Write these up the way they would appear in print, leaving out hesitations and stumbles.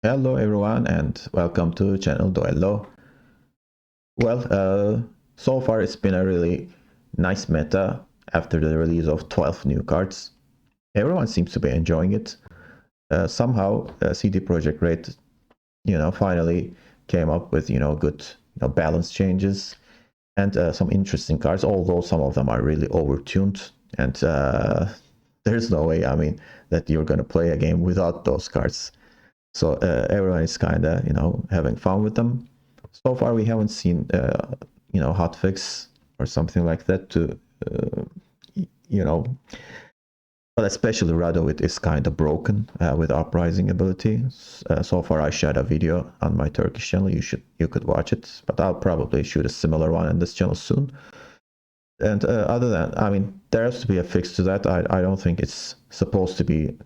Hello everyone and welcome to channel Duello. So far it's been a really nice meta after the release of 12 new cards. Everyone seems to be enjoying it. Somehow CD Projekt Red, finally came up with, good, balance changes and some interesting cards, although some of them are really overtuned and there's no way, that you're going to play a game without those cards. So everyone is kind of, having fun with them. So far, we haven't seen, hotfix or something like that to, uh, you know, but especially Radovit is kind of broken with uprising ability. So far, I shared a video on my Turkish channel. You could watch it, but I'll probably shoot a similar one on this channel soon. And other than, there has to be a fix to that. I don't think it's supposed to be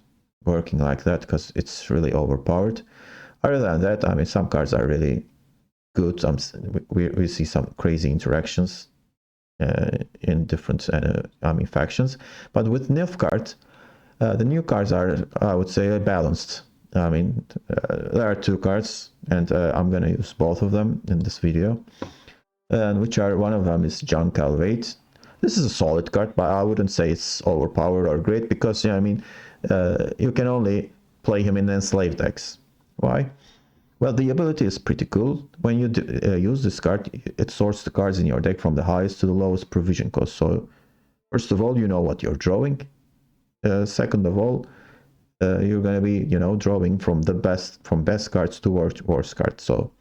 working like that because it's really overpowered. Other than that, some cards are really good. We see some crazy interactions in different, factions. But with Nilfgaard, the new cards are, I would say, balanced. There are two cards, and I'm going to use both of them in this video. And one of them is John Calvate. This is a solid card, but I wouldn't say it's overpowered or great because, you can only play him in Enslave decks. Why? Well, the ability is pretty cool. When you use this card, it sorts the cards in your deck from the highest to the lowest provision cost. So, first of all, you know what you're drawing. Second of all, you're going to be, drawing from best cards to worst cards. So,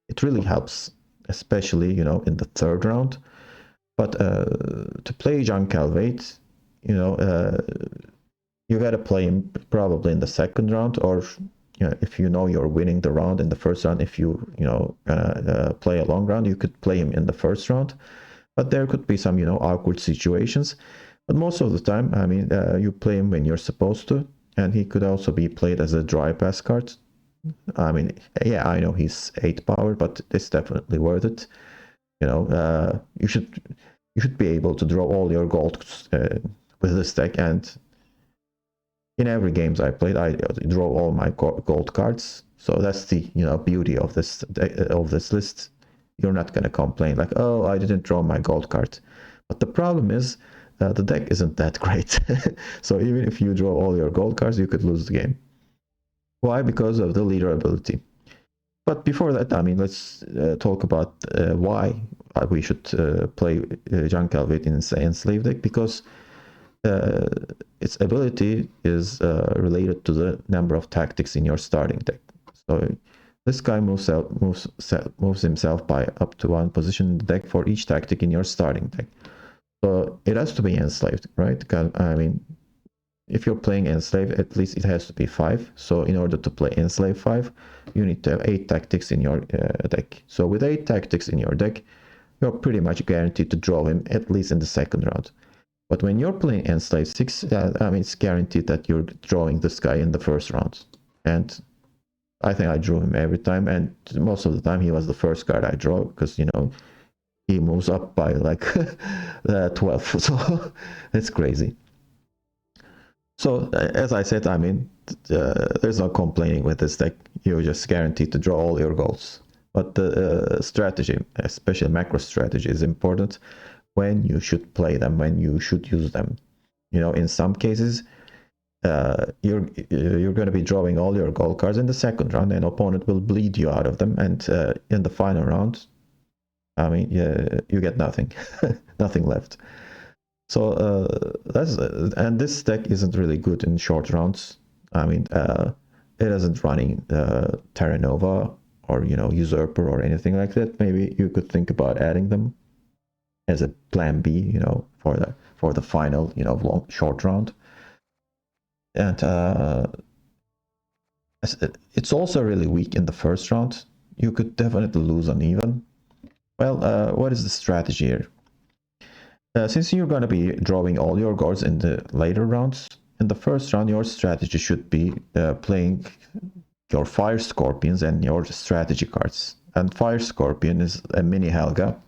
it really helps, especially, in the third round. But to play Jean Calvate, you got to play him probably in the second round, or if you're winning the round in the first round, if play a long round, you could play him in the first round. But there could be some awkward situations. But most of the time, you play him when you're supposed to, and he could also be played as a dry pass card. Yeah, I know he's 8 power, but it's definitely worth it. You should be able to draw all your gold with this deck, and in every games I played, I draw all my gold cards. So that's the beauty of this list. You're not gonna complain like, oh, I didn't draw my gold card. But the problem is the deck isn't that great. So even if you draw all your gold cards, you could lose the game. Why? Because of the leader ability. But before that, let's talk about why we should play Jean Calvate in Enslave deck, because its ability is related to the number of tactics in your starting deck. So this guy moves himself by up to 1 position in the deck for each tactic in your starting deck. So it has to be enslaved, right? Because, if you're playing enslave, at least it has to be 5. So in order to play enslave 5, you need to have 8 tactics in your deck. So with 8 tactics in your deck, you're pretty much guaranteed to draw him at least in the second round. But when you're playing Enslave 6, it's guaranteed that you're drawing this guy in the first round. And I think I drew him every time, and most of the time he was the first card I draw, because, he moves up by like 12, so it's crazy. So, as I said, there's no complaining with this deck. You're just guaranteed to draw all your goals. But the strategy, especially macro strategy, is important. When you should play them, when you should use them. In some cases, you're going to be drawing all your gold cards in the second round, and opponent will bleed you out of them, and in the final round, you get nothing, nothing left. So and this deck isn't really good in short rounds. It isn't running Terra Nova or Usurper or anything like that. Maybe you could think about adding them as a plan B, for the final, short round. And it's also really weak in the first round. You could definitely lose uneven. Well, what is the strategy here? Since you're going to be drawing all your guards in the later rounds, in the first round, your strategy should be playing your Fire Scorpions and your strategy cards. And Fire Scorpion is a mini Helga.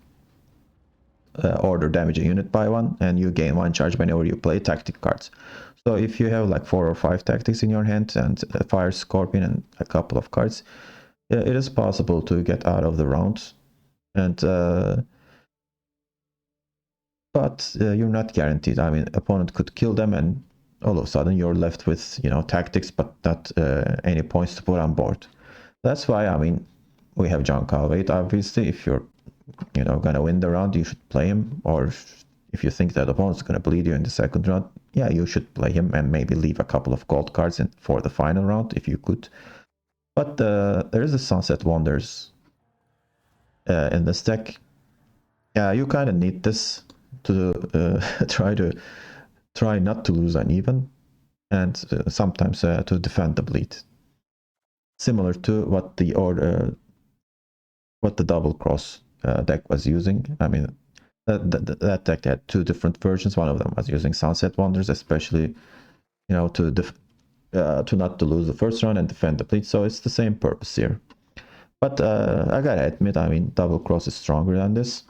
Order damage a unit by 1, and you gain 1 charge whenever you play tactic cards. So if you have like 4 or 5 tactics in your hand and a fire scorpion and a couple of cards, it is possible to get out of the round. And but you're not guaranteed. I mean, opponent could kill them, and all of a sudden you're left with tactics, but not any points to put on board. That's why, I mean, we have John Calvate. Obviously, if you're gonna win the round, you should play him. Or if you think that opponent's gonna bleed you in the second round, yeah, you should play him and maybe leave a couple of gold cards in for the final round if you could. But there is a Sunset Wonders in this deck. Yeah, you kind of need this to try not to lose uneven, and sometimes to defend the bleed. Similar to what the double cross deck was using. I mean, that deck had 2 different versions. One of them was using Sunset Wonders, especially to not to lose the first round and defend the bleed. So it's the same purpose here. But I gotta admit, I mean, double cross is stronger than this.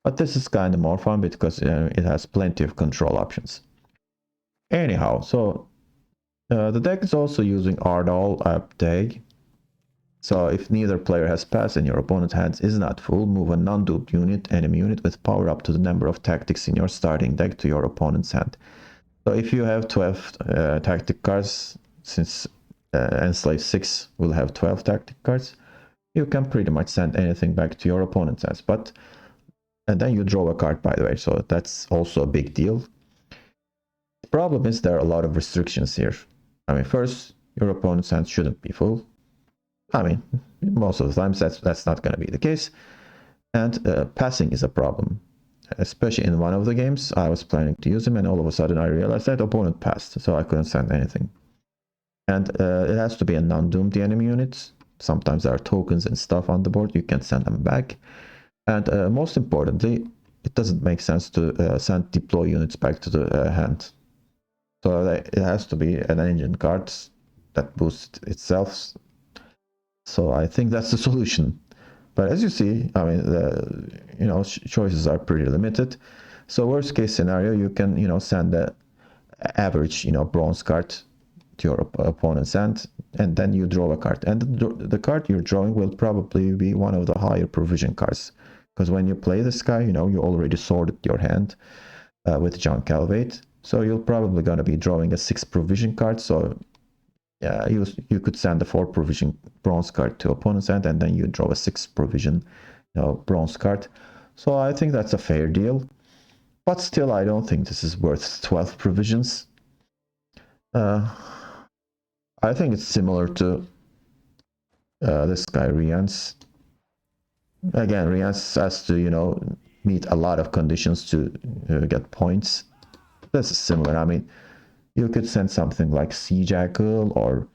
But this is kind of more fun because it has plenty of control options. Anyhow, so the deck is also using Ardal Abtag. So if neither player has pass and your opponent's hands is not full, move a non-duped enemy unit with power up to the number of tactics in your starting deck to your opponent's hand. So if you have 12 tactic cards, since Enslave 6 will have 12 tactic cards, you can pretty much send anything back to your opponent's hands. And then you draw a card, by the way, so that's also a big deal. The problem is there are a lot of restrictions here. I mean, first, your opponent's hand shouldn't be full. I mean, most of the times that's not going to be the case. And passing is a problem. Especially in one of the games, I was planning to use him, and all of a sudden I realized that opponent passed, so I couldn't send anything. And it has to be a non-doomed enemy unit. Sometimes there are tokens and stuff on the board, you can send them back. And most importantly, it doesn't make sense to send deploy units back to the hand. So it has to be an engine card that boosts itself. So I think that's the solution. But as you see, I mean, choices are pretty limited. So worst case scenario, you can, send the average, bronze card to your opponent's hand, and then you draw a card. And the card you're drawing will probably be one of the higher provision cards. Because when you play this guy, you already sorted your hand with John Calvate. So you're probably going to be drawing a 6 provision card. So yeah, you could send a 4 provision bronze card to opponent's hand, and then you draw a 6 provision bronze card. So I think that's a fair deal. But still, I don't think this is worth 12 provisions. I think it's similar to this guy, Rians. Again, Rians has to, meet a lot of conditions to get points. This is similar. I mean, you could send something like Sea Jackal or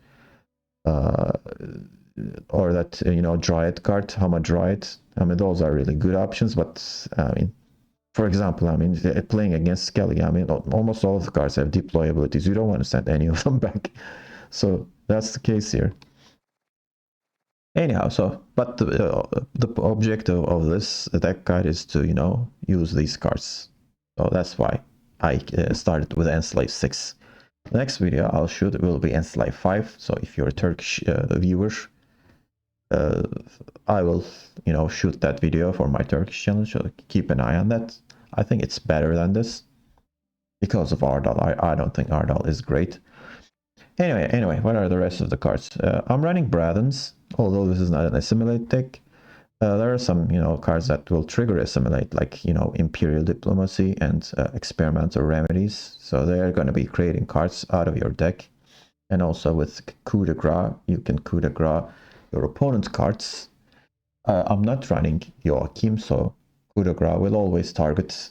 that Dryad card, Hama Dryad. I mean, those are really good options. But I mean, for example, I mean, playing against Skelly, I mean, almost all of the cards have deploy abilities. You don't want to send any of them back. So that's the case here. Anyhow, but the objective of this deck guide is to use these cards. So that's why I started with Enslave 6. The next video I'll shoot will be Enslave 5. So if you're a Turkish viewer, I will shoot that video for my Turkish channel. So keep an eye on that. I think it's better than this because of Ardal. I don't think Ardal is great. Anyway, what are the rest of the cards? I'm running Bradens, although this is not an assimilate deck. There are some, cards that will trigger assimilate, like, Imperial Diplomacy and Experimental Remedies. So they are going to be creating cards out of your deck. And also with Coup de Grace, you can Coup de Grace your opponent's cards. I'm not running Joachim, so Coup de Grace will always target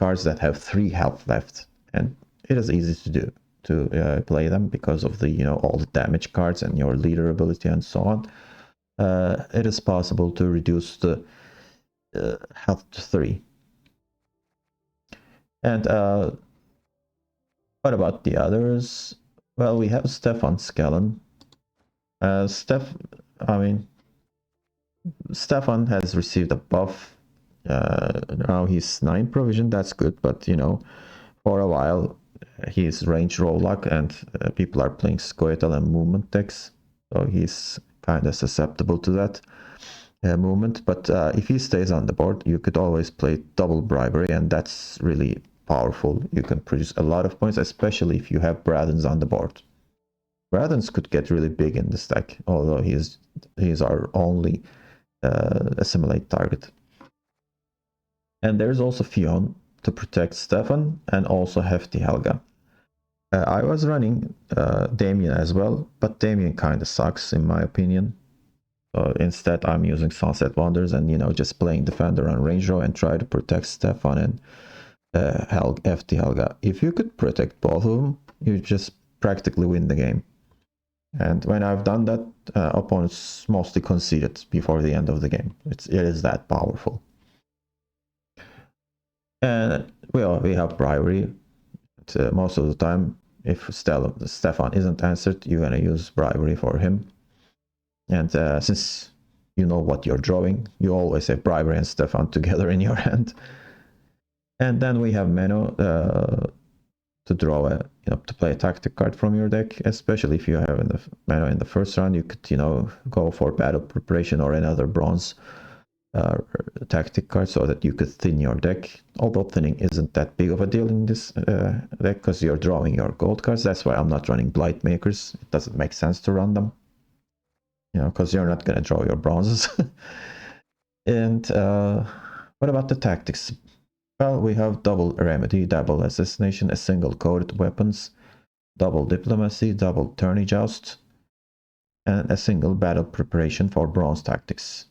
cards that have 3 health left. And it is easy to do, to play them because of the, all the damage cards and your leader ability and so on. It is possible to reduce the health to 3. And what about the others? Well, we have Stefan Skellen. Stefan has received a buff. Now he's 9 provision, that's good, but for a while he's range roll luck, and people are playing Scoia'tael and movement decks, so he's kind of susceptible to that movement. But if he stays on the board, you could always play double bribery, and that's really powerful. You can produce a lot of points, especially if you have Bradens on the board. Bradens could get really big in this deck, although he's our only assimilate target. And there's also Fionn to protect Stefan, and also Hefty Helga. I was running Damien as well, but Damien kind of sucks in my opinion. So instead I'm using Sunset Wonders and, you know, just playing Defender on range row and try to protect Stefan and Hefty Helga. If you could protect both of them, you just practically win the game. And when I've done that, opponents mostly conceded before the end of the game. It is that powerful. And well, we have bribery. Most of the time, if Stefan isn't answered, you're gonna use bribery for him. And since you know what you're drawing, you always have bribery and Stefan together in your hand. And then we have Menno to draw to play a tactic card from your deck, especially if you have Menno in the first round. You could, go for battle preparation or another bronze tactic card so that you could thin your deck. Although thinning isn't that big of a deal in this deck because you're drawing your gold cards. That's why I'm not running Blight Makers. It doesn't make sense to run them, because you're not going to draw your bronzes. And what about the tactics? Well, we have double remedy, double assassination, a single coded weapons, double diplomacy, double tourney joust, and a single battle preparation for bronze tactics.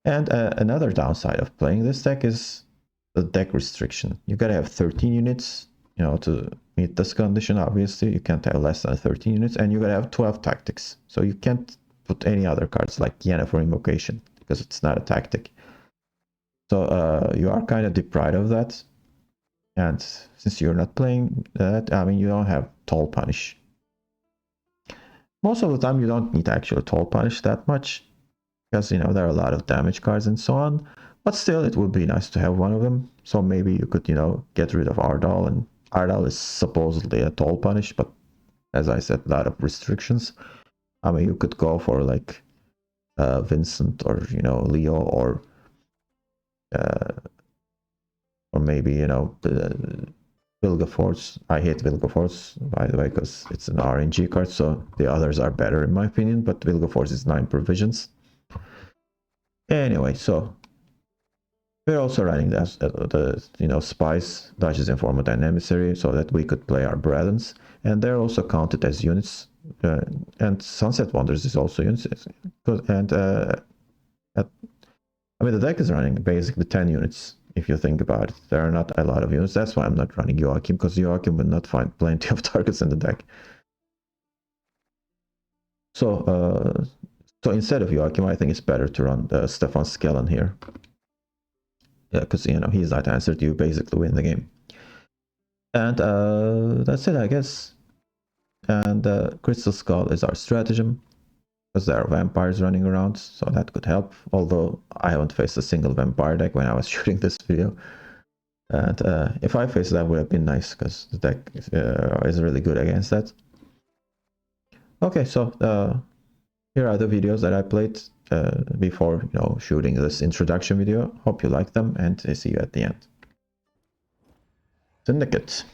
And another downside of playing this deck is the deck restriction. You gotta have 13 units, to meet this condition. Obviously, you can't have less than 13 units, and you gotta have 12 tactics. So you can't put any other cards like Yenna for invocation because it's not a tactic. So you are kind of deprived of that. And since you're not playing that, you don't have Toll Punish. Most of the time, you don't need actual Toll Punish that much because, there are a lot of damage cards and so on. But still, it would be nice to have one of them. So maybe you could, get rid of Ardal. And Ardal is supposedly a Toll Punish, but as I said, a lot of restrictions. You could go for like Vincent or, Leo or maybe, Vilgefortz. I hate Vilgefortz, by the way, because it's an RNG card, so the others are better in my opinion, but Vilgefortz is 9 provisions. Anyway, so we're also running the Spice, Dodges, Informant, and Emissary, so that we could play our Bradens, and they're also counted as units, and Sunset Wonders is also units, and the deck is running basically 10 units, if you think about it. There are not a lot of units. That's why I'm not running Joachim, because Joachim will not find plenty of targets in the deck. So instead of Joachim, I think it's better to run Stefan Skellen here. Yeah, because, he's not answered, you basically win the game. And that's it, I guess. And Crystal Skull is our stratagem, because there are vampires running around, so that could help. Although I haven't faced a single vampire deck when I was shooting this video. And if I faced that, would have been nice, because the deck is really good against that. Okay, so here are the videos that I played before shooting this introduction video. Hope you like them, and I see you at the end. Syndicate.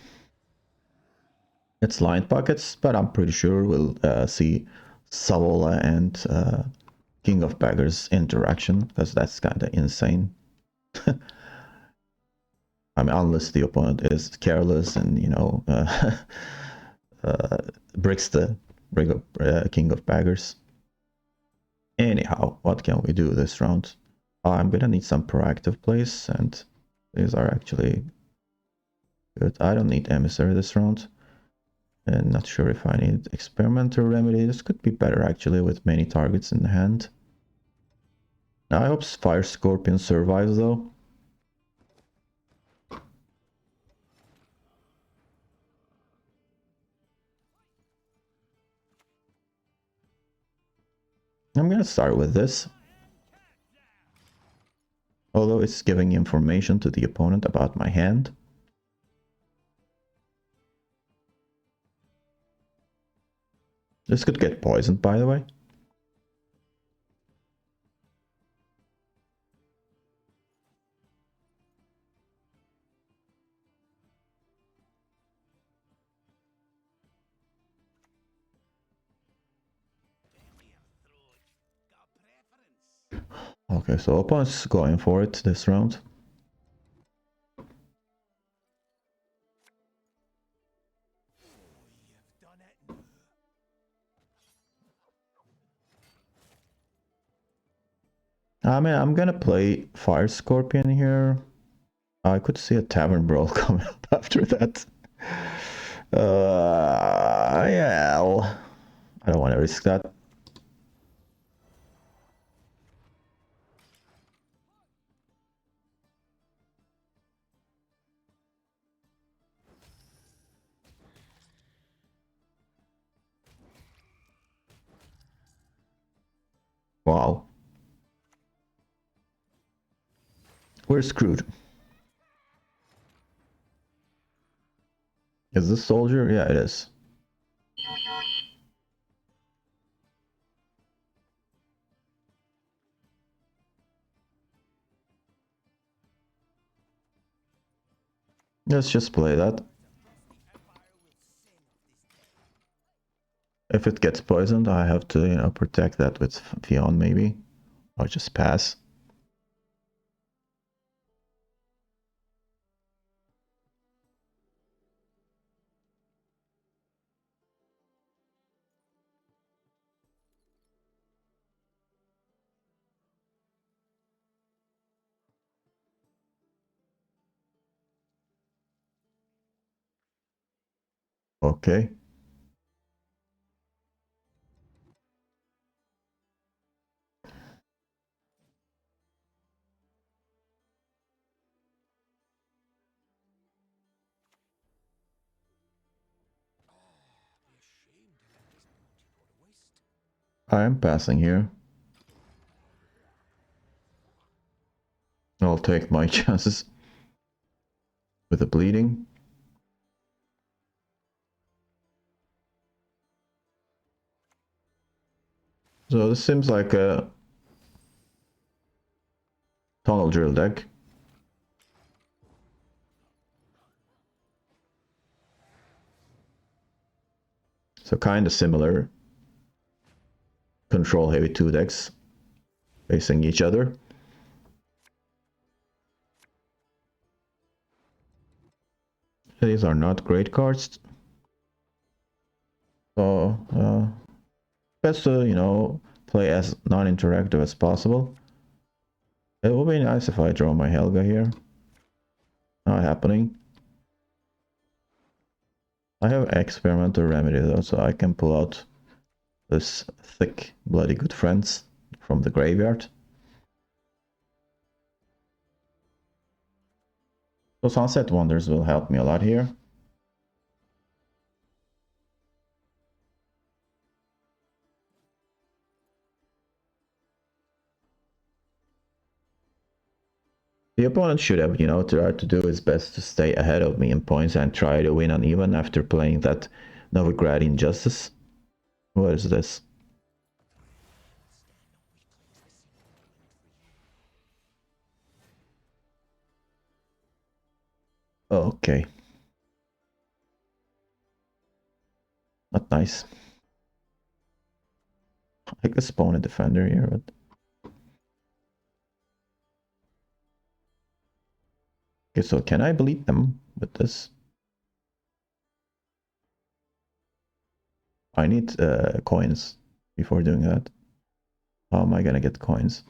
It's lined pockets, but I'm pretty sure we'll see Savola and King of Beggars interaction, because that's kind of insane. Unless the opponent is careless and, bricks the King of Beggars. Anyhow, what can we do this round? I'm gonna need some proactive plays, and these are actually good. I don't need Emissary this round. And not sure if I need Experimental Remedy. This could be better actually with many targets in the hand. I hope Fire Scorpion survives though. I'm gonna start with this. Although it's giving information to the opponent about my hand. This could get poisoned, by the way. Okay, so opponent's going for it this round. I mean, I'm gonna play Fire Scorpion here. I could see a Tavern Brawl coming up after that. Yeah, I don't want to risk that. Wow. We're screwed. Is this soldier? Yeah, it is. Let's just play that. If it gets poisoned, I have to, you know, protect that with Fion maybe. Or just pass. Okay. I am passing here. I'll take my chances with the bleeding. So this seems like a tunnel drill deck. So kind of similar. Control heavy 2 decks facing each other. These are not great cards. So best to, you know, play as non-interactive as possible. It would be nice if I draw my Helga here. Not happening. I have experimental remedy though, so I can pull out this thick bloody good friends from the graveyard. So Sunset Wonders will help me a lot here. The opponent should have, you know, tried to do his best to stay ahead of me in points and try to win uneven after playing that Novigrad Injustice. What is this? Okay. Not nice. I could spawn a defender here, but... Okay, so can I bleed them with this? I need coins before doing that. How am I gonna get coins?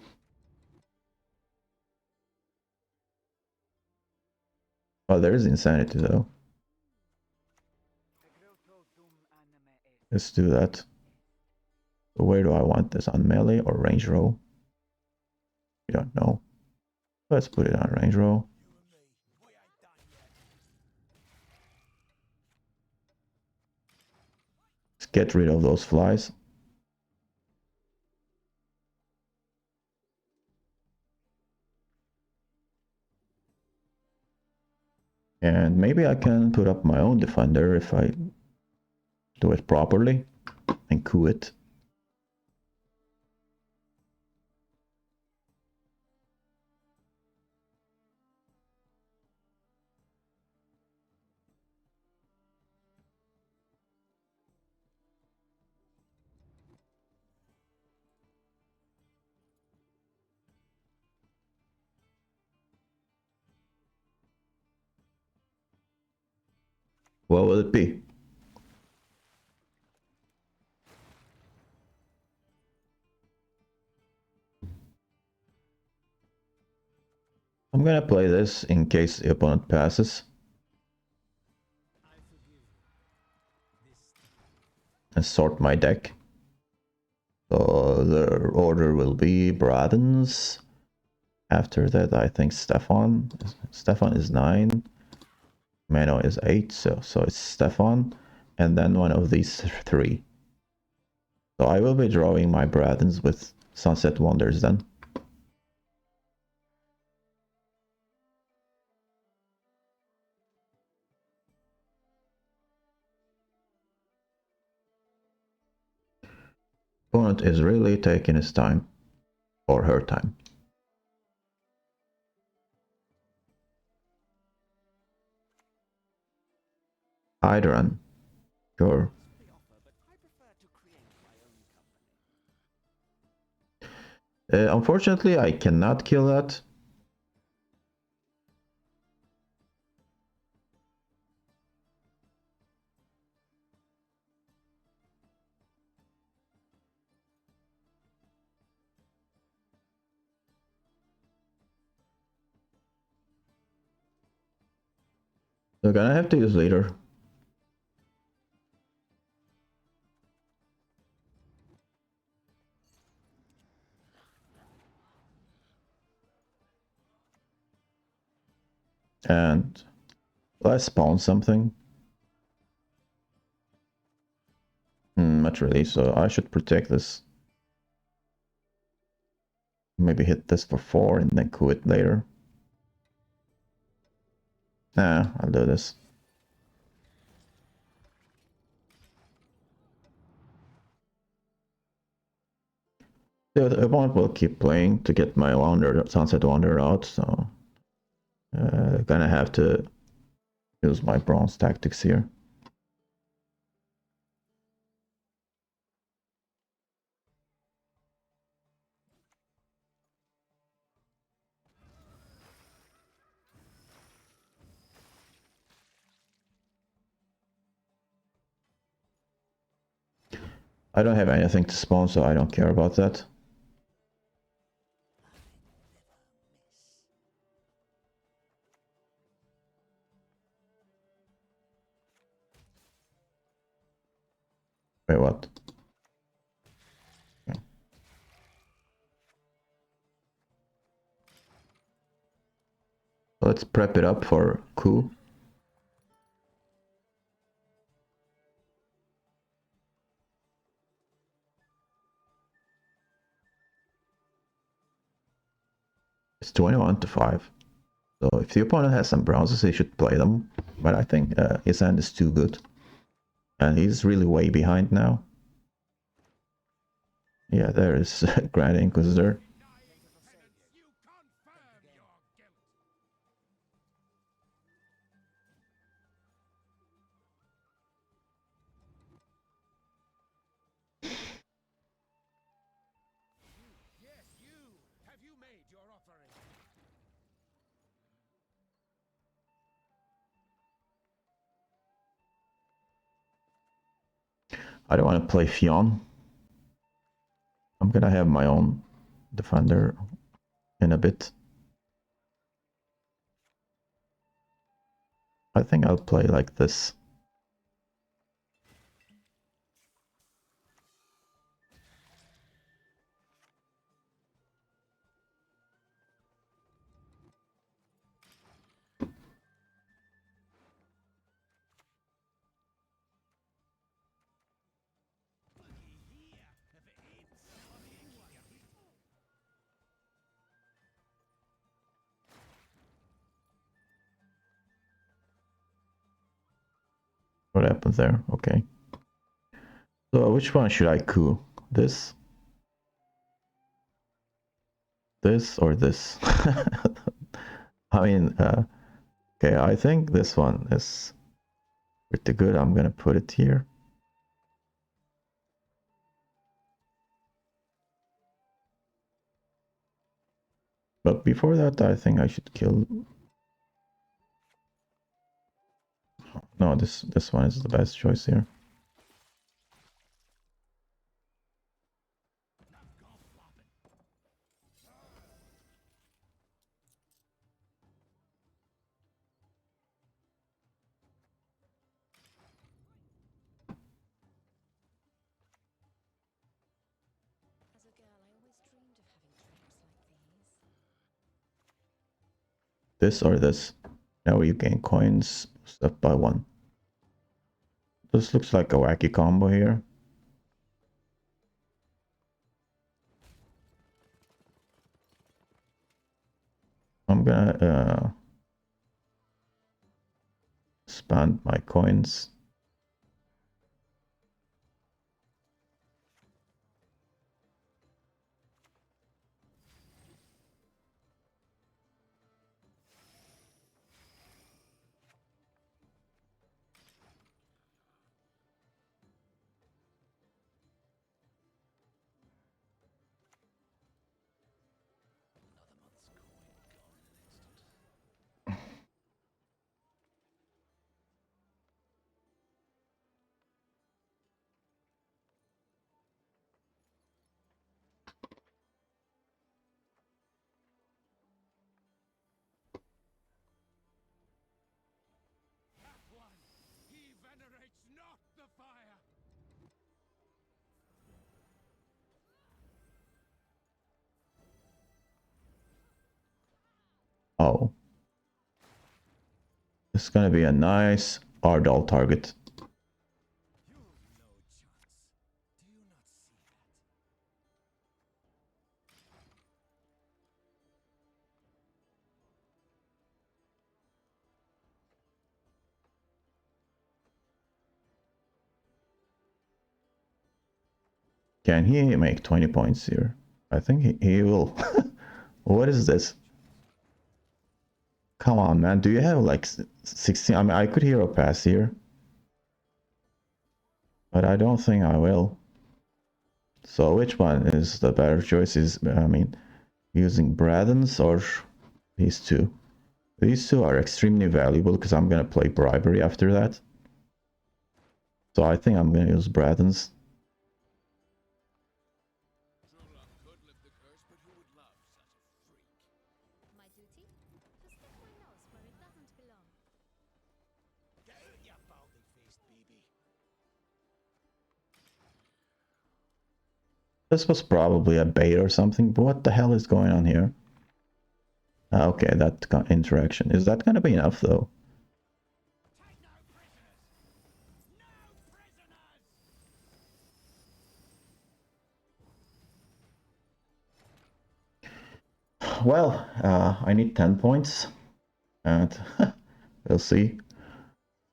Oh, there's insanity though. Let's do that. So where do I want this? On melee or range row? We don't know. Let's put it on range row. Let's get rid of those flies. And maybe I can put up my own defender if I do it properly. and coup it. What will it be? I'm gonna play this in case the opponent passes. And sort my deck. So the order will be Bradens. After that, I think Stefan. Stefan is 9. Mano is 8, so it's Stefan. And then one of these 3. So I will be drawing my Bradens with Sunset Wonders then. Opponent is really taking his time. Or her time. Hydran. Sure. Unfortunately, I cannot kill that. We're gonna have to use later. And let's spawn something. Not really, so I should protect this. Maybe hit this for 4 and then coup it later. Nah, I'll do this. The opponent will keep playing to get my Sunset Wanderer out, so gonna have to use my bronze tactics here. I don't have anything to spawn, so I don't care about that. Wait, what? Okay. Let's prep it up for coup. It's 21 to 5. So if the opponent has some bronzes, he should play them. But I think his hand is too good. And he's really way behind now. Yeah, there is Grand Inquisitor. I don't want to play Fionn. I'm gonna have my own defender in a bit. I think I'll play like this. What happened there? Okay. So which one should I coup? This? This or this? I mean, okay, I think this one is pretty good. I'm gonna put it here. But before that, I think I should kill... No, this one is the best choice here. As a girl, I always dreamed of having dreams like these. This or this. Now you gain coins stuff by 1. This looks like a wacky combo here. I'm gonna spend my coins. He venerates not the fire. Oh. This is gonna be a nice Ardal target. You've no chance. Do you not see that? Can he make 20 points here? I think he will. What is this? Come on, man. Do you have like 16? I mean, I could hero pass here. But I don't think I will. So which one is the better choice? I mean, using Braddon's or these two? These two are extremely valuable because I'm gonna play Bribery after that. So I think I'm gonna use Braddon's. True love could lift the curse, but who would love such a freak? My duty? To stick my nose where it doesn't belong. Down, you baldy-faced baby. This was probably a bait or something, but what the hell is going on here? Okay, that interaction. Is that gonna be enough though? Take no prisoners. No prisoners. Well, I need 10 points, and we'll see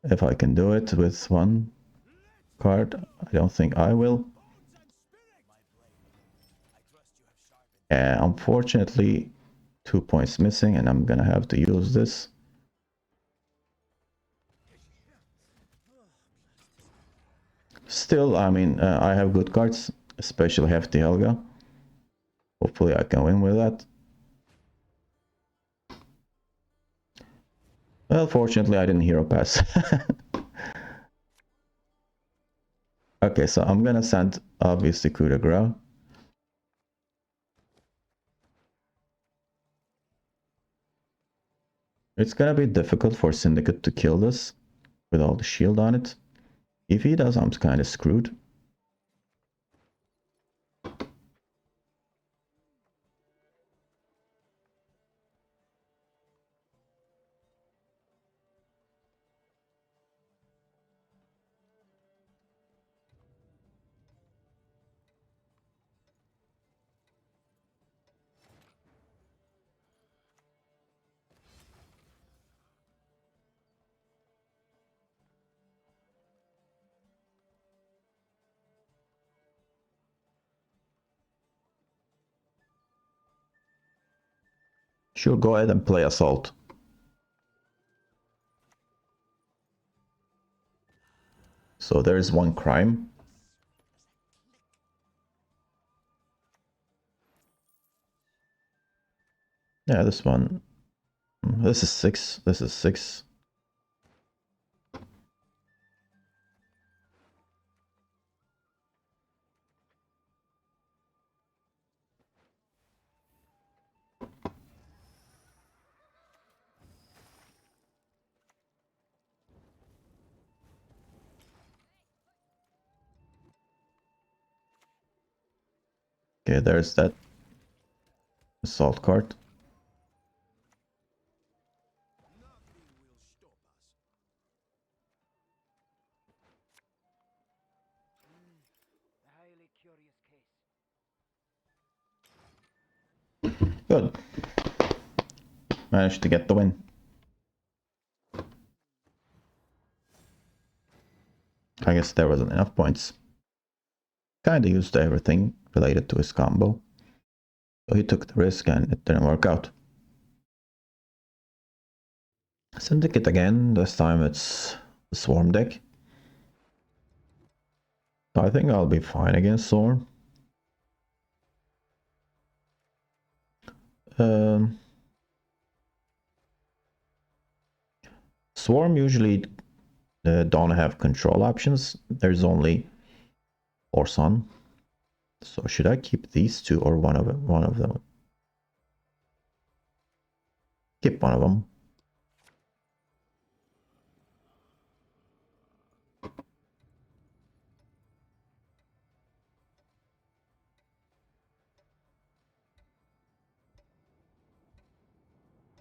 if I can do it with one card. I don't think I will. Unfortunately, 2 points missing, and I'm gonna have to use this. Still, I mean, I have good cards, especially Hefty Helga. Hopefully I can win with that. Well, fortunately I didn't hero pass. Okay, so I'm gonna send, obviously, coup de grace. It's gonna be difficult for Syndicate to kill this with all the shield on it. If he does, I'm kind of screwed. Sure, go ahead and play assault. So there's one crime. Yeah, this one. This is 6. This is 6. Okay, there's that assault card. Nothing will stop us. A highly curious case. Good. Managed to get the win. I guess there wasn't enough points. Kinda used everything related to his combo. So he took the risk and it didn't work out. Syndicate again, this time it's the Swarm deck. I think I'll be fine against Swarm. Swarm usually don't have control options. There's only Force on. So should I keep these two or one of them? Keep one of them.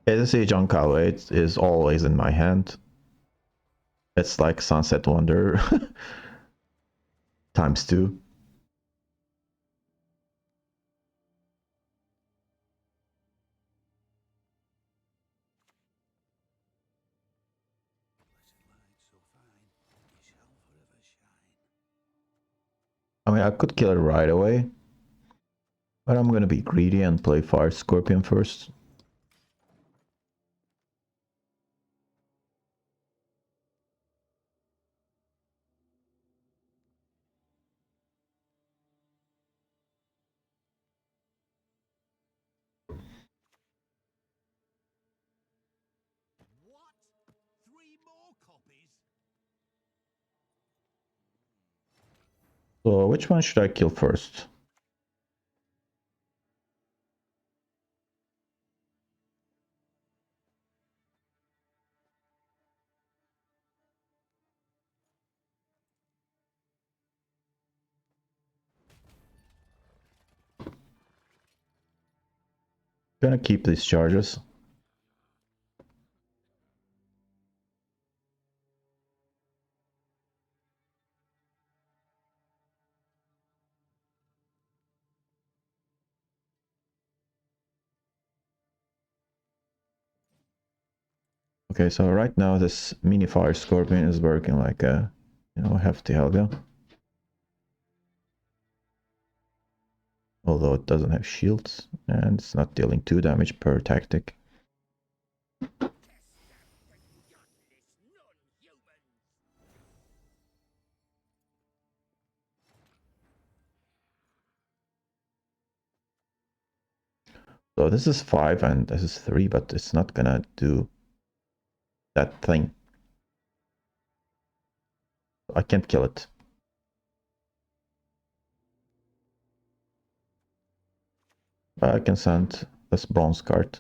Yeah, the Siege on Calway is always in my hand. It's like Sunset Wonder times 2. Blessed light so fine, it shall forever shine. I mean, I could kill it right away, but I'm gonna be greedy and play Fire Scorpion first. What? 3 more copies? So which one should I kill first? Gonna keep these charges. Okay, so right now this mini Fire Scorpion is working like a, hefty Helga. Although it doesn't have shields and it's not dealing 2 damage per tactic. So this is 5 and this is 3, but it's not gonna do that thing. I can't kill it. But I can send this bronze card.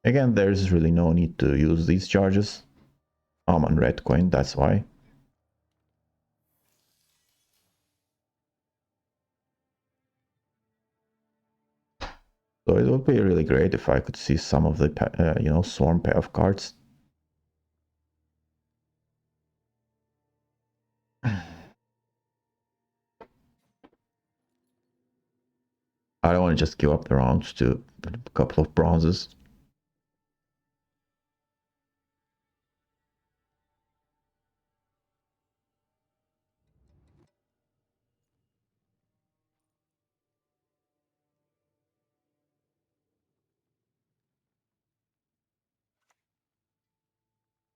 Again, there's really no need to use these charges. I'm on red coin, that's why. So it would be really great if I could see some of the, Swarm payoff cards. I don't want to just give up the rounds to a couple of bronzes.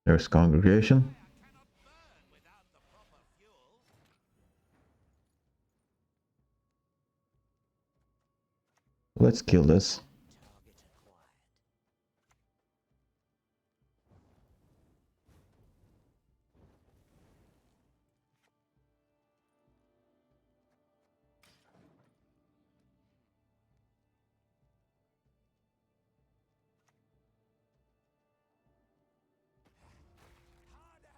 There's Congregation. cannot burn without the proper fuel. Let's kill this. Target acquired. Harder!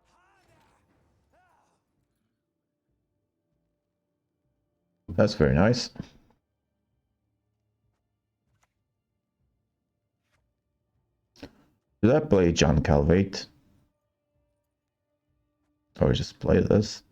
Harder! Ah! That's very nice. Did I play John Calvate? Or just play this?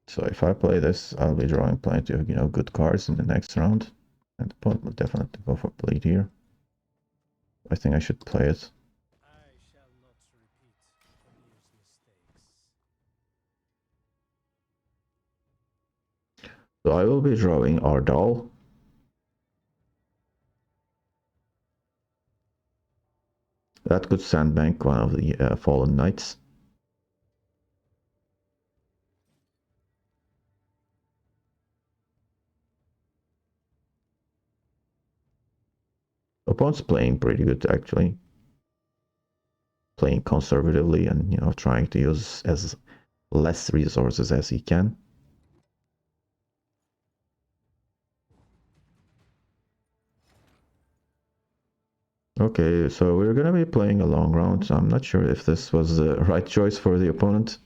So if I play this, I'll be drawing plenty of, good cards in the next round. And the opponent will definitely go for bleed here. I think I should play it. I shall not repeat Pamir's mistakes. So I will be drawing Ardal. That could sandbank one of the Fallen Knights. Opponent's playing pretty good actually. Playing conservatively and trying to use as less resources as he can. Okay, so we're gonna be playing a long round. So I'm not sure if this was the right choice for the opponent.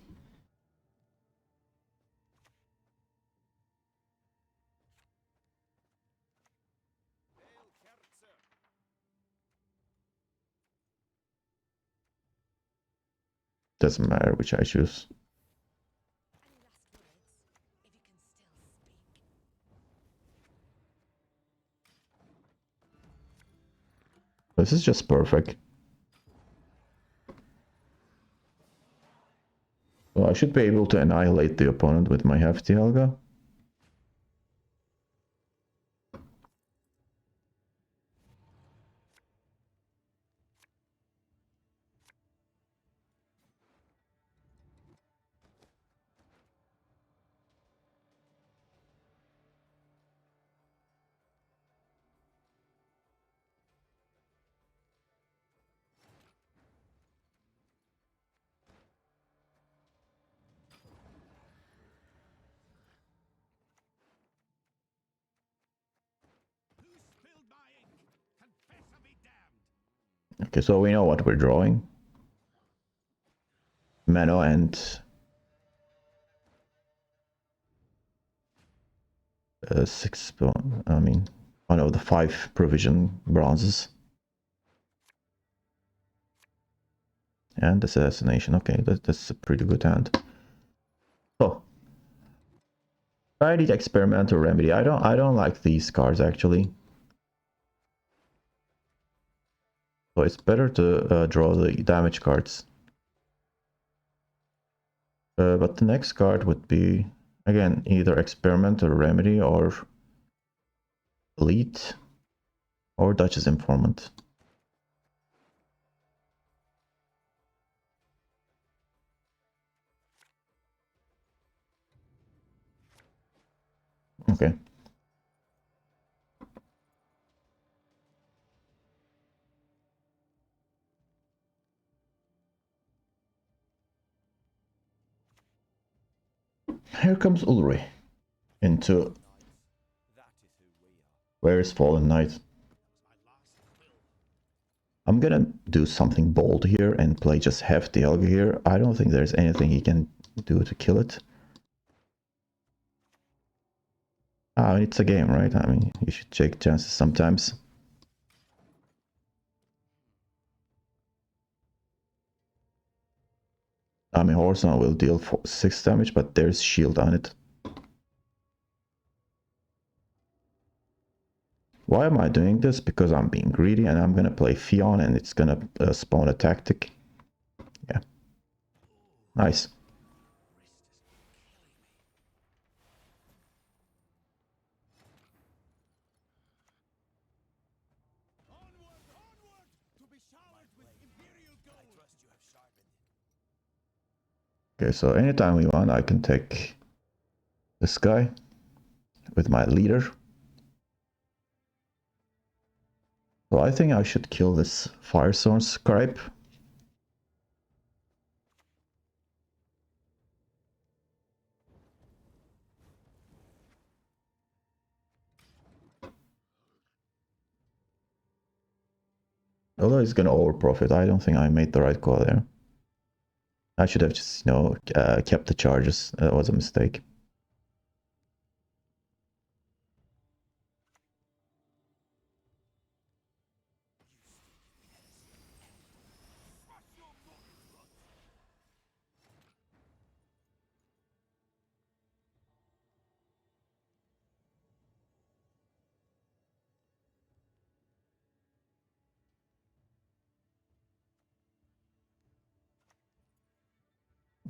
Hail Kerzer! Doesn't matter which I choose. Any last words? If you can still speak. This is just perfect. So I should be able to annihilate the opponent with my Hefty Helga. Who spilled my ink? Confess and be damned! Okay, so we know what we're drawing. Mano and one of the 5 provision bronzes. And assassination. Okay, that's a pretty good hand. Oh, I need experimental remedy. I don't like these cards actually. So it's better to draw the damage cards. But the next card would be again either experimental remedy or elite or Duchess informant. Okay. Here comes Ulri into Knights, that is who we are. Where's Fallen Knight. That was my last will. I'm gonna do something bold here and play just Hefty Helga here. I don't think there's anything he can do to kill it. It's a game, right? I mean, you should take chances sometimes. I mean, Horseman will deal 6 damage, but there's shield on it. Why am I doing this? Because I'm being greedy and I'm gonna play Fion and it's gonna spawn a tactic. Yeah. Nice. Okay, so anytime we want, I can take this guy with my leader. So I think I should kill this Firestone Scribe. Although he's gonna overprofit, I don't think I made the right call there. I should have just, kept the charges. That was a mistake.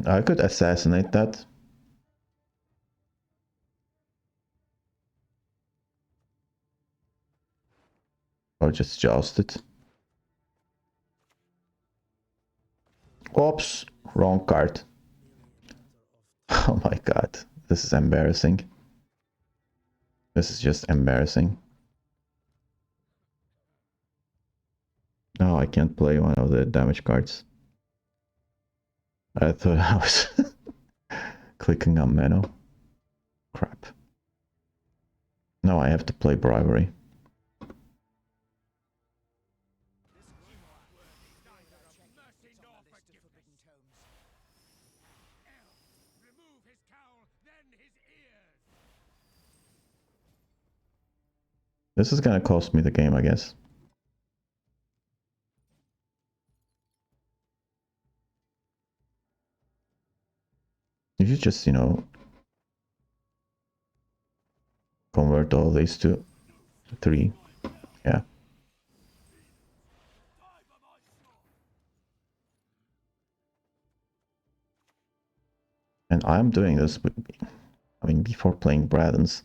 I could assassinate that. Or just joust it. Oops, wrong card. Oh my god, this is embarrassing. This is just embarrassing. No, I can't play one of the damage cards. I thought I was clicking on Mano. Crap. No, I have to play Bribery. Mercy nor forgiveness. Remove his cowl, then his ears. This is gonna cost me the game, I guess. You should just, convert all these to 3. Yeah. And I'm doing this with, before playing Braden's.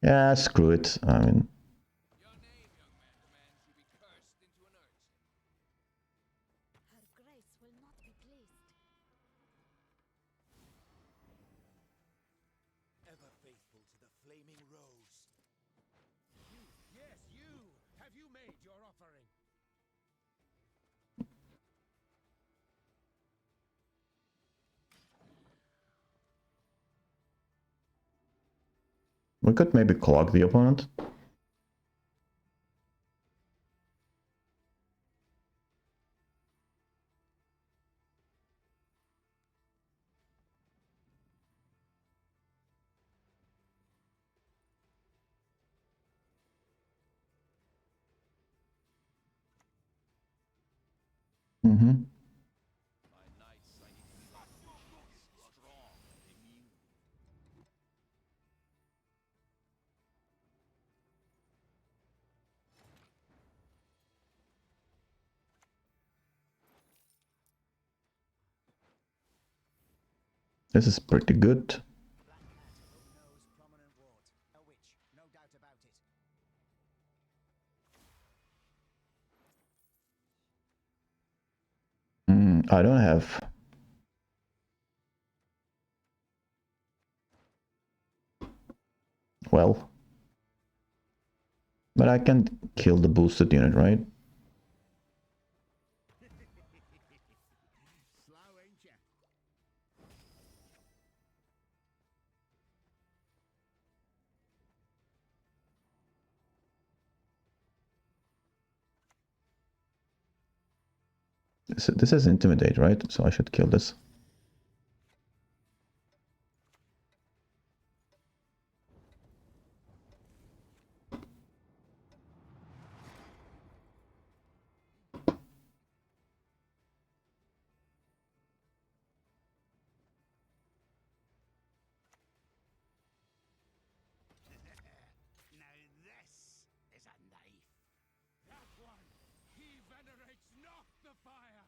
Yeah, screw it. Your name, young man, commands you be cursed into an urchin. Her grace will not be pleased. Ever faithful to the flaming rose. You, yes, you! Have you made your offering? We could maybe clog the opponent. Mm-hmm. My knights, I need to be like fishes, strong and immune. This is pretty good. Black cat, hook nose, prominent wart. A witch, no doubt about it. I don't have... Well... But I can kill the boosted unit, right? Slow, ain't ya? This is Intimidate, right? So I should kill this. Now this is a knife. That one, he venerates not the fire.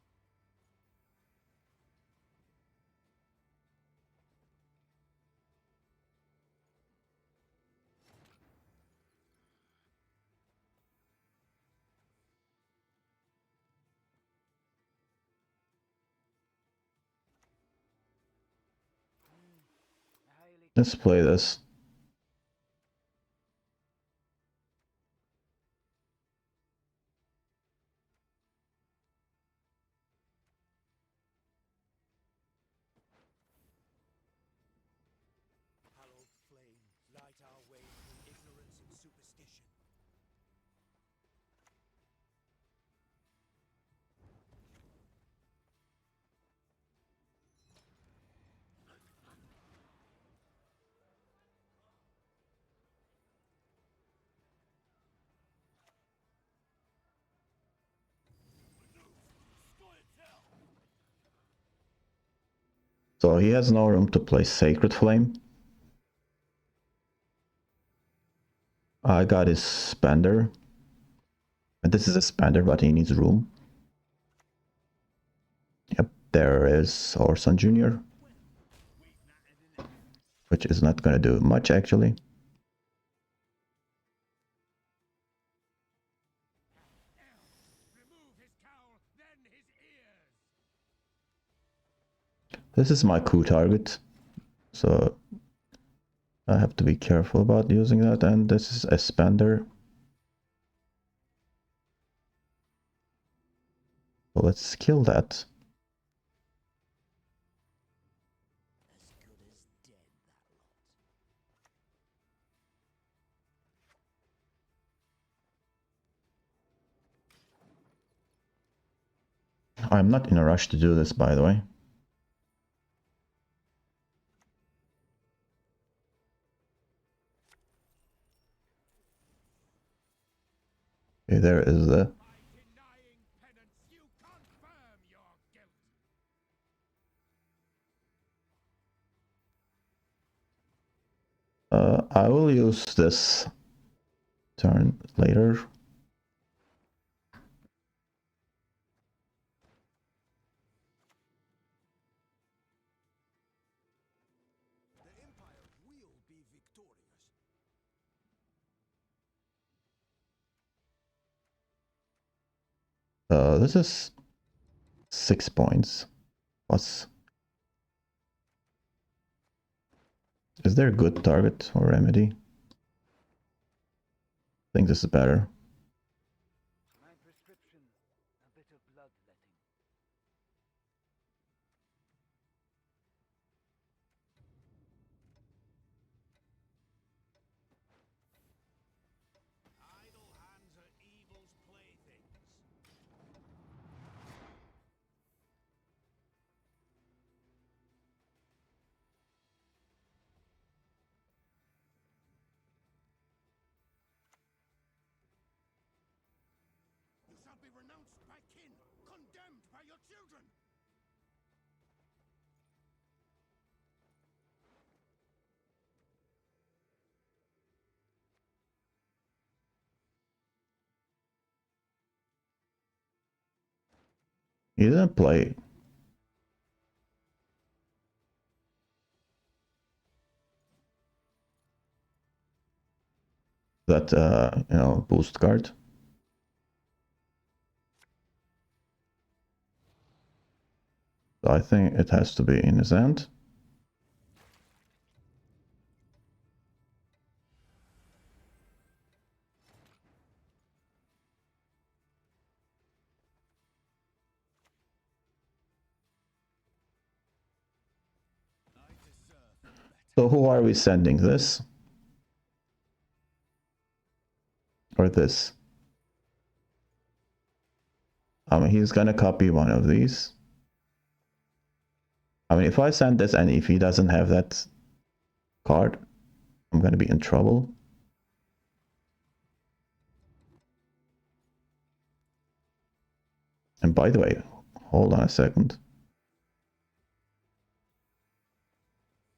Let's play this. Hallowed flame, light our way through ignorance and superstition. So he has no room to play Sacred Flame. I got his Spender. And this is a Spender, but he needs room. Yep, there is Orson Jr., which is not gonna do much actually. Remove his cowl, then his ears! This is my coup target, so I have to be careful about using that. And this is a Spender. So let's kill that. As good as dead, that lot. I'm not in a rush to do this, by the way. Okay, there is the... By denying penance, you confirm your guilt! I will use this turn later. The Empire will be victorious. This is 6 points. Plus, is there a good target or remedy? I think this is better. My prescription, a bit of bloodletting. Idle hands are evil's playthings. You shall be renounced by kin, condemned by your children! He didn't play that, boost card. So I think it has to be in his hand. I deserve better. So who are we sending? This? Or this? He's gonna copy one of these. I mean, if I send this and if he doesn't have that card, I'm gonna be in trouble. And by the way, hold on a second.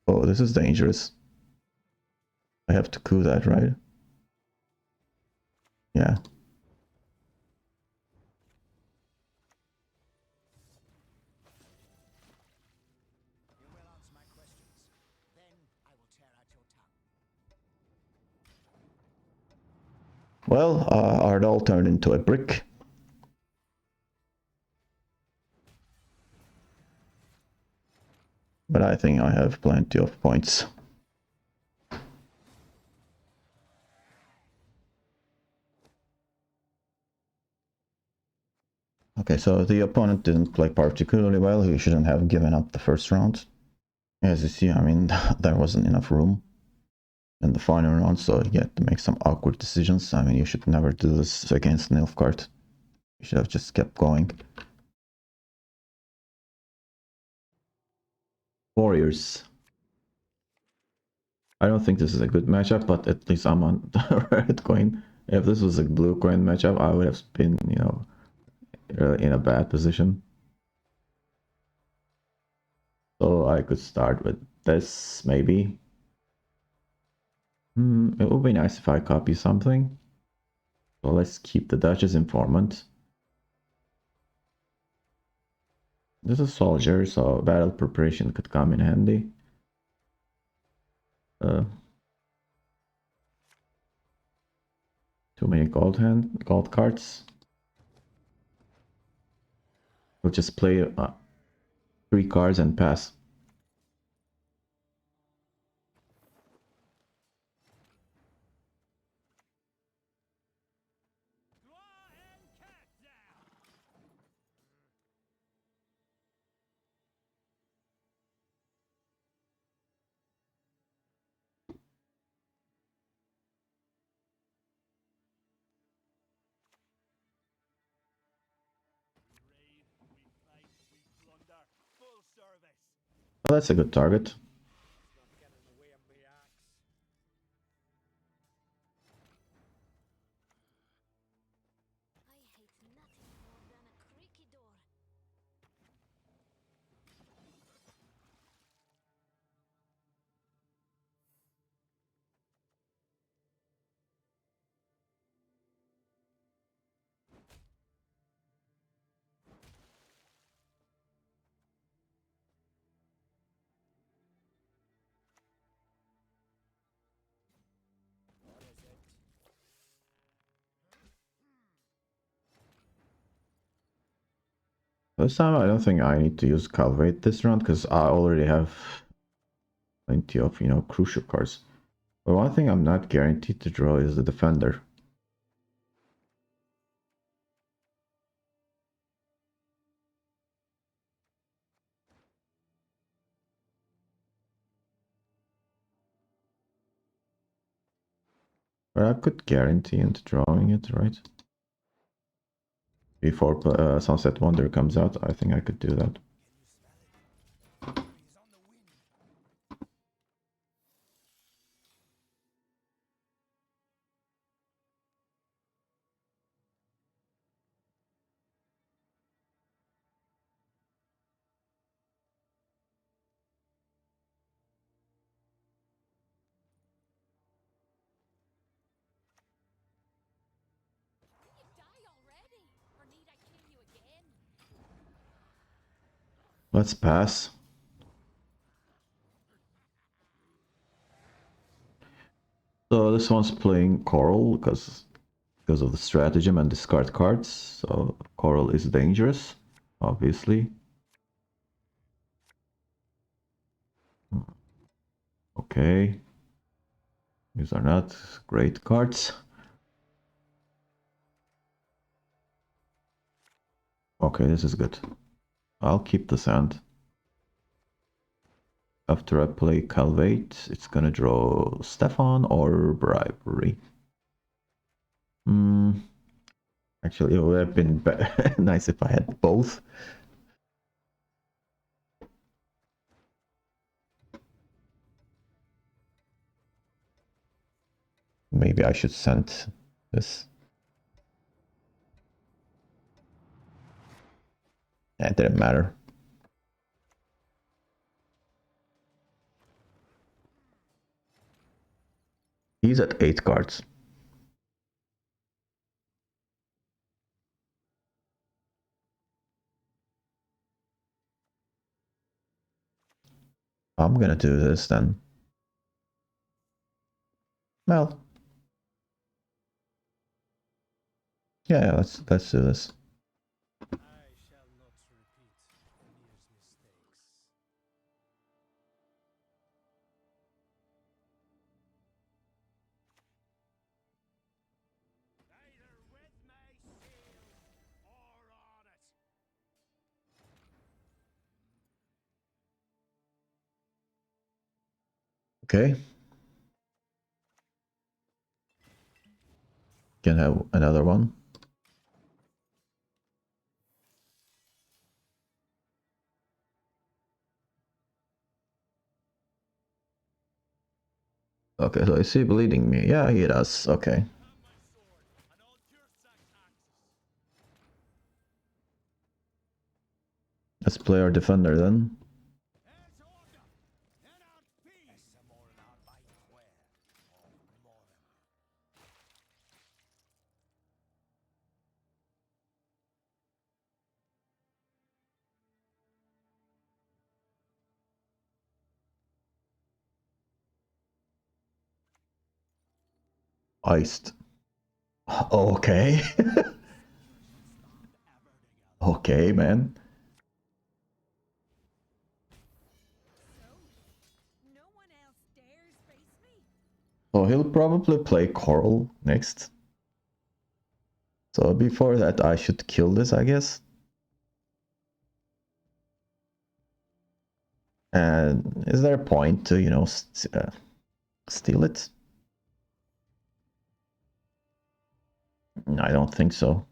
Oh, this is dangerous. I have to coup that, right? Yeah. You will answer my questions. Then I will tear out your tongue. Well, our doll turned into a brick. But I think I have plenty of points. Okay, so the opponent didn't play particularly well. He shouldn't have given up the first round. As you see, I mean, there wasn't enough room in the final round, so he had to make some awkward decisions. I mean, you should never do this against Nilfgaard. You should have just kept going. Warriors. I don't think this is a good matchup, but at least I'm on the red coin. If this was a blue coin matchup, I would have been, you know, really in a bad position. So I could start with this, maybe. It would be nice if I copy something. So let's keep the Duchess informant. This is a soldier, so battle preparation could come in handy. Too many gold cards. We'll just play 3 cards and pass. Full service. Well, that's a good target. Not getting away on my axe. I hate nothing more than a creaky door. This time I don't think I need to use Calvate this round because I already have plenty of, you know, crucial cards. But one thing I'm not guaranteed to draw is the defender. But I could guarantee into drawing it, right? Before Sunset Wonder comes out, I think I could do that. He's on the wind. Will you die already? Or need I kill you again? Let's pass. So this one's playing Coral because of the stratagem and discard cards. So Coral is dangerous, obviously. Okay. These are not great cards. Okay, this is good. I'll keep the sand. After I play Calvate, it's gonna draw Stefan or Bribery. Actually, it would have been nice if I had both. Maybe I should send this. It didn't matter. He's at 8 cards. I'm gonna do this then. Well, yeah, let's do this. I shall not repeat Emir's mistakes. Either with my seal or on it. Okay. Can have another one. Okay, so is he bleeding me? Yeah, he does. Okay. Let's play our defender then. Iced. Okay. Okay, man. No one else dares face me. So he'll probably play Coral next. So before that, I should kill this, I guess. And is there a point to, steal it? I don't think so.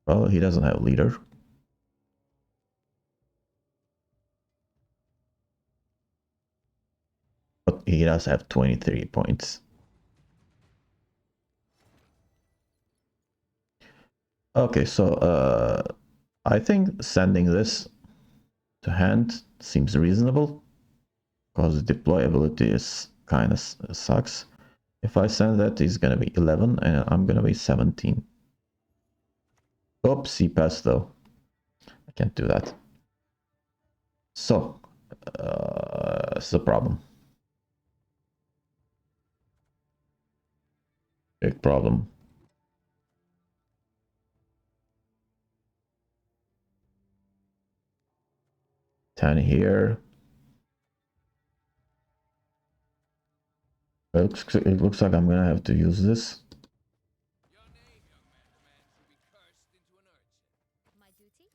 Well, he doesn't have leader. But he does have 23 points. Okay, so I think sending this to hand seems reasonable. Because the deployability is kind of sucks. If I send that, he's gonna be 11 and I'm gonna be 17. Oops, he passed though. I can't do that. So, this is a problem. Big problem. Ten here. It looks like I'm gonna have to use this. My duty?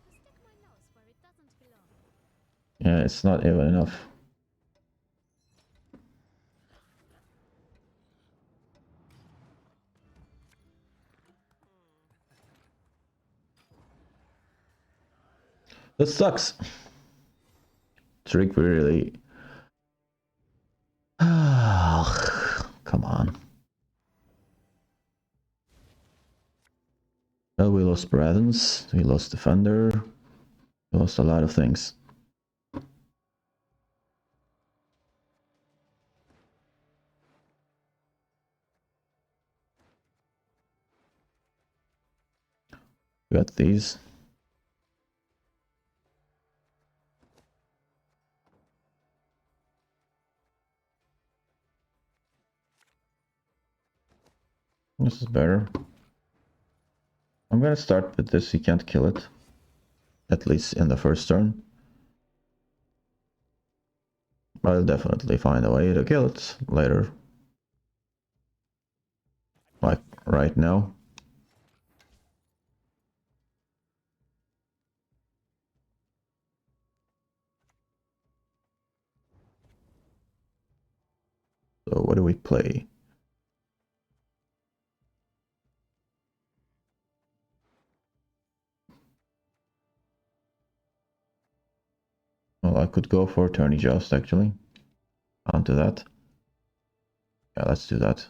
To stick my nose where it doesn't belong. Yeah, it's not even enough. This sucks. Trick really. Come on. Well, we lost Bradens, we lost Defender, we lost a lot of things. We got these. This is better. I'm gonna start with this, he can't kill it. At least in the first turn. I'll definitely find a way to kill it later. Like right now. So what do we play? Well, I could go for Tourney Joust actually. Onto that. Yeah, let's do that.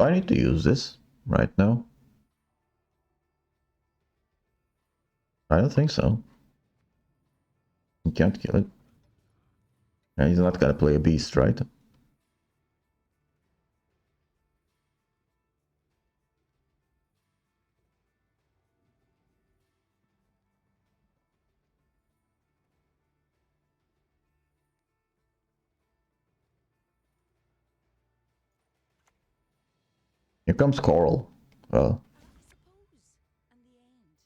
I need to use this right now. I don't think so. You can't kill it. Yeah, he's not gonna play a beast, right? Here comes Coral. Well, I suppose, and the end.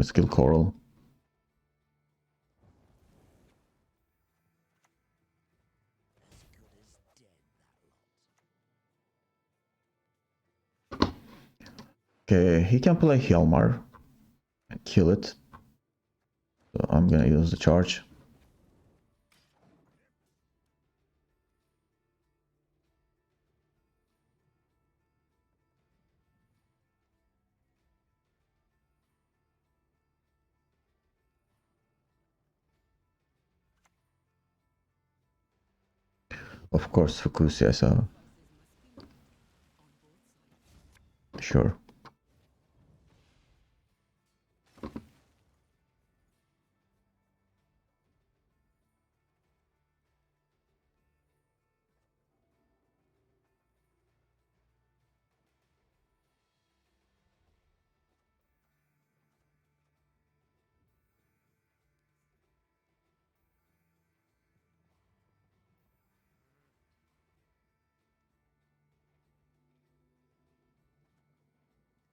Let's kill Coral. Okay, he can play Hjalmar and kill it. So I'm gonna use the charge. Of course, Fukusia, so sure.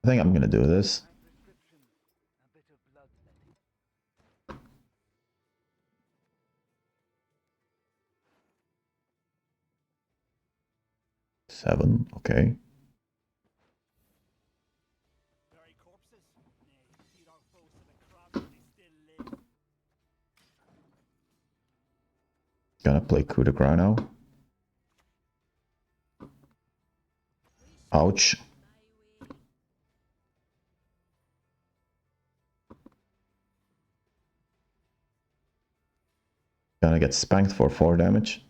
I think I'm gonna do this. A bit of bloodletting. 7, okay. Very corpses? Nay, feed our foes to the crowd while they still live. Gonna play coup de grace now. Ouch. Gonna get spanked for 4 damage.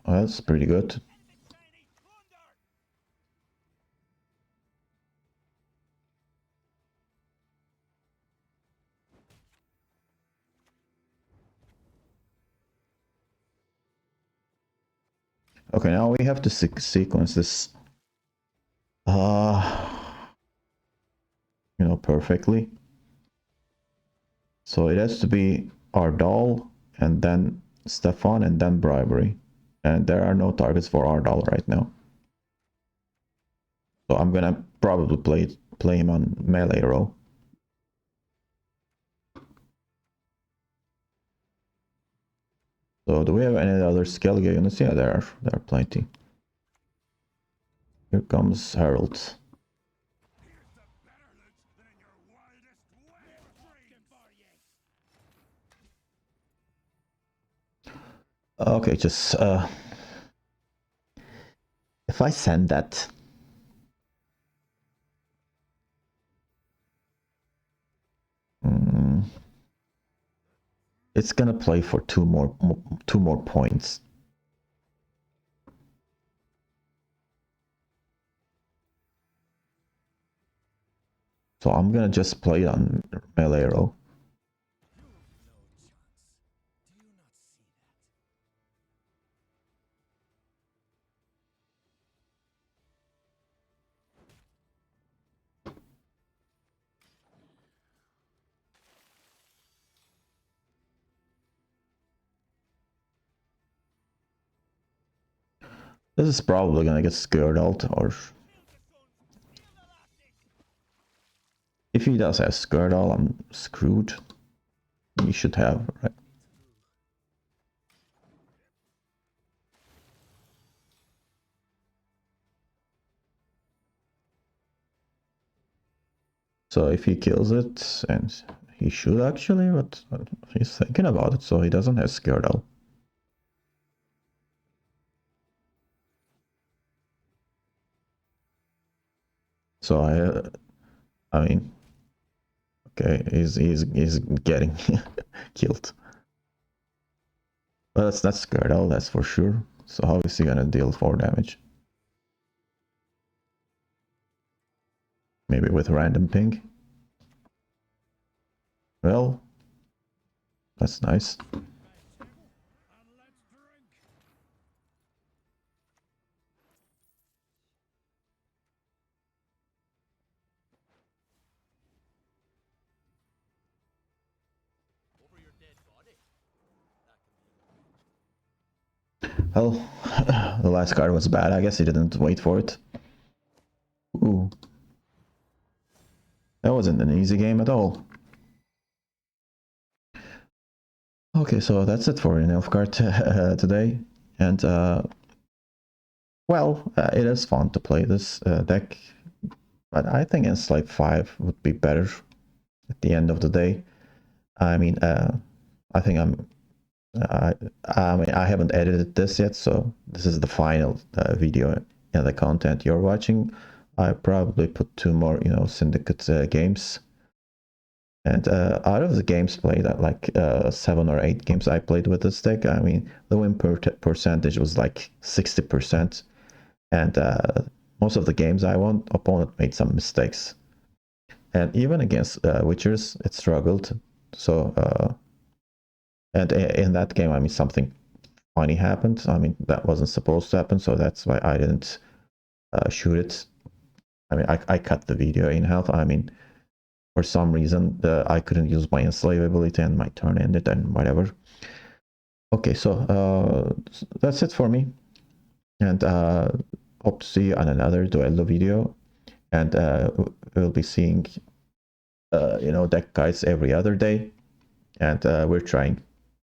Well, that's pretty good. Okay, now we have to sequence this, you know, perfectly. So it has to be Ardal, and then Stefan, and then Bribery. And there are no targets for Ardal right now. So I'm gonna probably play him on melee row. So do we have any other Skellige units? Yeah, there are plenty. Here comes Harold. Okay, just if I send that, it's gonna play for two more points. So I'm gonna just play it on melee row. This is probably gonna get scared out, or if he does have Skirtle, I'm screwed. He should have, right? So if he kills it, and he should actually, but he's thinking about it, so he doesn't have Skirtle. So I mean, okay, he's getting killed. But that's not Skirtle, that's for sure. So how is he gonna deal 4 damage? Maybe with random ping? Well, that's nice. Well, the last card was bad. I guess he didn't wait for it. Ooh. That wasn't an easy game at all. Okay, so that's it for Nilfgaard today. And, well, it is fun to play this deck. But I think Enslave 5 would be better at the end of the day. I mean, I think I mean, I haven't edited this yet, so this is the final video and the content you're watching. I probably put 2 more, Syndicate games. And out of the games played, like 7 or 8 games I played with this deck, I mean, the win percentage was like 60%. And most of the games I won, opponent made some mistakes. And even against Witchers, it struggled. So, and in that game, I mean, something funny happened. I mean, that wasn't supposed to happen, so that's why I didn't shoot it. I mean, I cut the video in half. I mean, for some reason, I couldn't use my enslave ability and my turn ended and whatever. Okay, so that's it for me. And hope to see you on another duello video. And we'll be seeing, deck guides every other day. And we're trying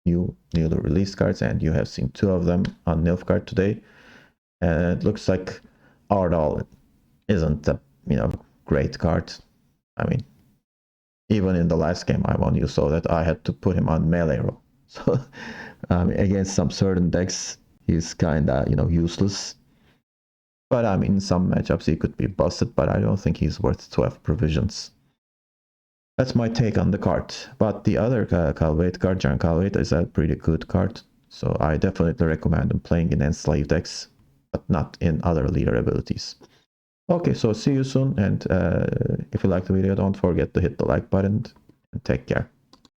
newly released cards, and you have seen 2 of them on Nilfgaard today. And it looks like Ardal isn't a great card. I mean, even in the last game I won, you saw that I had to put him on melee row. So against some certain decks, he's kinda useless. But I mean, in some matchups he could be busted, but I don't think he's worth 12 provisions. That's my take on the card. But the other Calvate card, John Calvate, is a pretty good card. So I definitely recommend him playing in Enslave decks, but not in other leader abilities. Okay, so see you soon. And if you like the video, don't forget to hit the like button and take care.